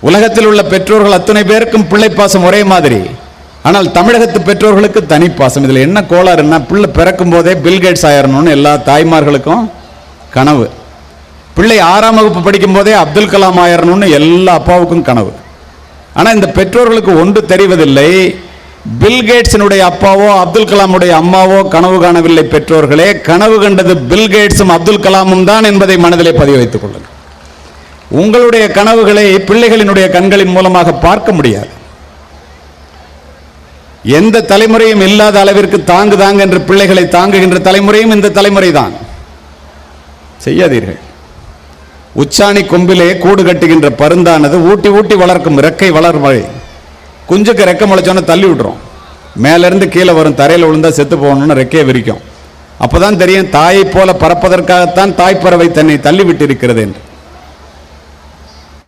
உலகத்தில் உள்ள பெற்றோர்கள் அத்தனை பேருக்கும் பிள்ளை பாசம் ஒரே மாதிரி. ஆனால் தமிழகத்து பெற்றோர்களுக்கு தனி பாசம். இதில் என்ன கோளாறுன்னா, பிள்ளை பிறக்கும் போதே பில்கேட்ஸ் ஆயிரணும்னு எல்லா தாய்மார்களுக்கும் கனவு. பிள்ளை 6ஆம் வகுப்பு படிக்கும் போதே அப்துல் கலாம் ஆயிரணும்னு எல்லா அப்பாவுக்கும் கனவு. ஆனால் இந்த பெற்றோர்களுக்கு ஒன்று தெரிவதில்லை, பில்கேட்ஸினுடைய அப்பாவோ அப்துல் கலாமுடைய அம்மாவோ கனவு காணவில்லை. பெற்றோர்களே, கனவு கண்டது பில்கேட்ஸும் அப்துல் கலாமும் தான் என்பதை மனதிலே பதிவு வைத்துக் கொள்ளுங்கள். உங்களுடைய கனவுகளை பிள்ளைகளினுடைய கண்களின் மூலமாக பார்க்க முடியாது. எந்த தலைமுறையும் இல்லாத அளவிற்கு தாங்கு தாங்க என்று பிள்ளைகளை தாங்குகின்ற தலைமுறையும் இந்த தலைமுறை தான். செய்யாதீர்கள். உச்சாணி கொம்பிலே கூடு கட்டுகின்ற பருந்தானது ஊட்டி ஊட்டி வளர்க்கும் இறக்கை வளர் மழை. குஞ்சுக்கு ரெக்கை முளைச்சோன்னு தள்ளி விட்டுரும். மேலேருந்து கீழே வரும், தரையில் விழுந்தா செத்து போகணும்னு ரெக்கையை விரிக்கும். அப்போதான் தெரியும் தாயை போல பறப்பதற்காகத்தான் தாய்ப்பறவை தன்னை தள்ளி விட்டு இருக்கிறது என்று.